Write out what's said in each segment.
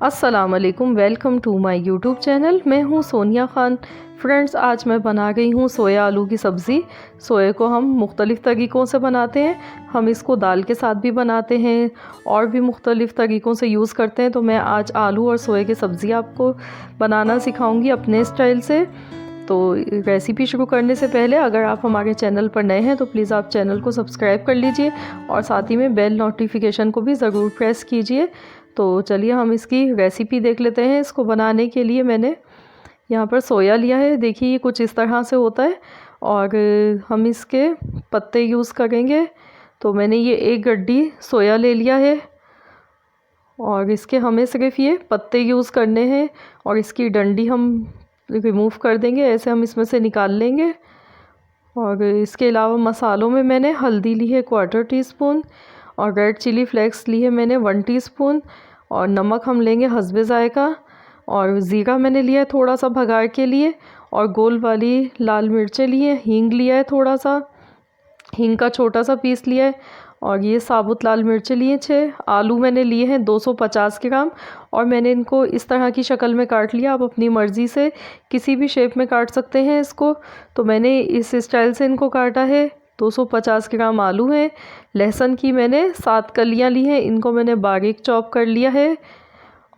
अस्सलामुअलैकुम, welcome to my YouTube channel. मैं हूं सोनिया ख़ान। फ्रेंड्स, आज मैं बना गई हूं सोया आलू की सब्ज़ी। सोया को हम मुख्तलिफ़ तरीक़ों से बनाते हैं। हम इसको दाल के साथ भी बनाते हैं और भी मुख्तलिफ़ तरीक़ों से यूज़ करते हैं। तो मैं आज आलू और सोया की सब्ज़ी आपको बनाना सिखाऊंगी अपने स्टाइल से। तो रेसिपी शुरू करने से पहले अगर आप हमारे चैनल पर नए हैं तो प्लीज़ आप चैनल को सब्सक्राइब कर लीजिए और साथ ही में बेल नोटिफिकेशन को भी ज़रूर प्रेस कीजिए। तो चलिए हम इसकी रेसिपी देख लेते हैं। इसको बनाने के लिए मैंने यहाँ पर सोया लिया है। देखिए ये कुछ इस तरह से होता है और हम इसके पत्ते यूज़ करेंगे। तो मैंने ये एक गड्डी सोया ले लिया है और इसके हमें सिर्फ ये पत्ते यूज़ करने हैं और इसकी डंडी हम रिमूव कर देंगे। ऐसे हम इसमें से निकाल लेंगे। और इसके अलावा मसालों में मैंने हल्दी ली है 1/4 टीस्पून और रेड चिली फ्लेक्स ली है मैंने 1 टीस्पून और नमक हम लेंगे हस्बे ज़ायका और ज़ीरा मैंने लिया है थोड़ा सा भगार के लिए और गोल वाली लाल मिर्चें ली है, हींग लिया है थोड़ा सा, हींग का छोटा सा पीस लिया है और ये साबुत लाल मिर्चें लिए 6। आलू मैंने लिए हैं 250 ग्राम और मैंने इनको इस तरह की शक्ल में काट लिया। आप अपनी मर्ज़ी से किसी भी शेप में काट सकते हैं इसको। तो मैंने इस स्टाइल से इनको काटा है। 250 ग्राम आलू हैं। लहसुन की मैंने 7 कलियां ली हैं, इनको मैंने बारीक चॉप कर लिया है।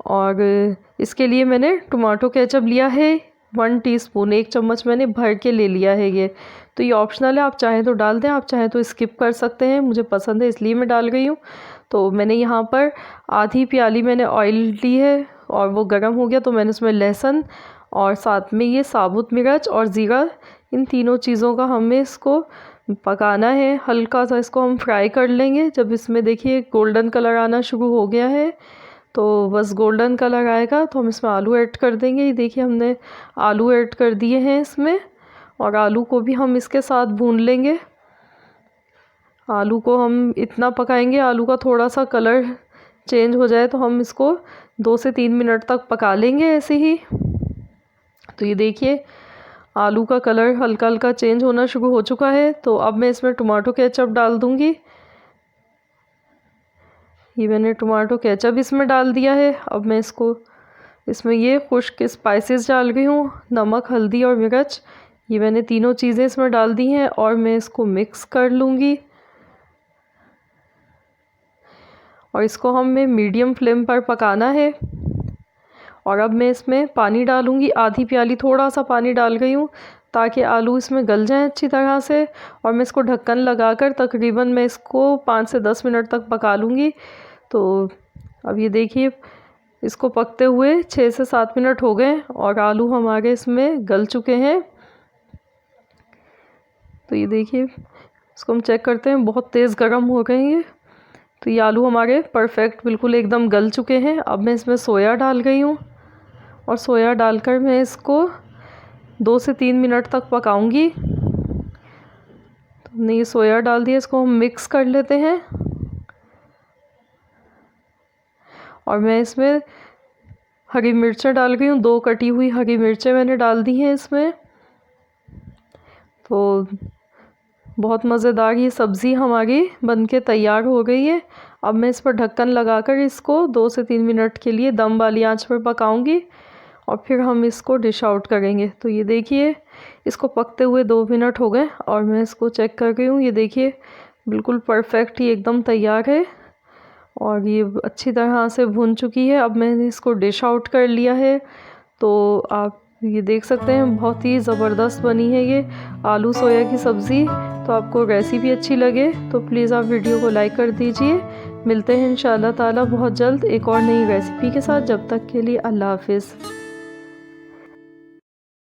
और इसके लिए मैंने टमाटो केचप लिया है 1 टीस्पून, 1 चम्मच मैंने भर के ले लिया है ये। तो ये ऑप्शनल है, आप चाहें तो डाल दें, आप चाहें तो स्किप कर सकते हैं। मुझे पसंद है इसलिए मैं डाल गई हूँ। तो मैंने यहाँ पर आधी प्याली मैंने ऑयल ली है और वो गर्म हो गया तो मैंने उसमें लहसुन और साथ में ये साबुत मिर्च और ज़ीरा, इन तीनों चीज़ों का हमें इसको पकाना है। हल्का सा इसको हम फ्राई कर लेंगे। जब इसमें देखिए गोल्डन कलर आना शुरू हो गया है तो बस गोल्डन कलर आएगा तो हम इसमें आलू ऐड कर देंगे। ये देखिए हमने आलू ऐड कर दिए हैं इसमें और आलू को भी हम इसके साथ भून लेंगे। आलू को हम इतना पकाएंगे, आलू का थोड़ा सा कलर चेंज हो जाए तो हम इसको 2 से 3 मिनट तक पका लेंगे ऐसे ही। तो ये देखिए आलू का कलर हल्का हल्का चेंज होना शुरू हो चुका है। तो अब मैं इसमें टमाटो केचप डाल दूंगी। ये मैंने टमाटो केचप इसमें डाल दिया है। अब मैं इसमें ये खुश्क स्पाइसेस डाल रही हूँ, नमक, हल्दी और मिर्च। ये मैंने तीनों चीज़ें इसमें डाल दी हैं और मैं इसको मिक्स कर लूँगी। और इसको हमें मीडियम फ्लेम पर पकाना है। और अब मैं इसमें पानी डालूँगी, आधी प्याली थोड़ा सा पानी डाल गई हूँ ताकि आलू इसमें गल जाएं अच्छी तरह से। और मैं इसको ढक्कन लगाकर तकरीबन मैं इसको 5 से 10 मिनट तक पका लूँगी। तो अब ये देखिए इसको पकते हुए 6 से 7 मिनट हो गए और आलू हमारे इसमें गल चुके हैं। तो ये देखिए इसको हम चेक करते हैं, बहुत तेज़ गर्म हो गए हैं ये। तो ये आलू हमारे परफेक्ट बिल्कुल एकदम गल चुके हैं। अब मैं इसमें सोया डाल गई हूँ और सोया डालकर मैं इसको 2 से 3 मिनट तक पकाऊंगी। तो हमने ये सोया डाल दिया, इसको हम मिक्स कर लेते हैं। और मैं इसमें हरी मिर्चें डाल गई हूँ, 2 कटी हुई हरी मिर्चें मैंने डाल दी हैं इसमें। तो बहुत मज़ेदार ये सब्ज़ी हमारी बनके तैयार हो गई है। अब मैं इस पर ढक्कन लगाकर इसको 2 से 3 मिनट के लिए दम वाली आंच पर पकाऊंगी और फिर हम इसको डिश आउट करेंगे। तो ये देखिए इसको पकते हुए 2 मिनट हो गए और मैं इसको चेक कर रही हूँ। ये देखिए बिल्कुल परफेक्ट ही एकदम तैयार है और ये अच्छी तरह से भुन चुकी है। अब मैंने इसको डिश आउट कर लिया है। तो आप ये देख सकते हैं बहुत ही ज़बरदस्त बनी है ये आलू सोया की सब्ज़ी। तो आपको रेसिपी अच्छी लगे तो प्लीज़ आप वीडियो को लाइक कर दीजिए। मिलते हैं इंशाअल्लाह ताला बहुत जल्द एक और नई रेसिपी के साथ। जब तक के लिए अल्लाह हाफ़िज़।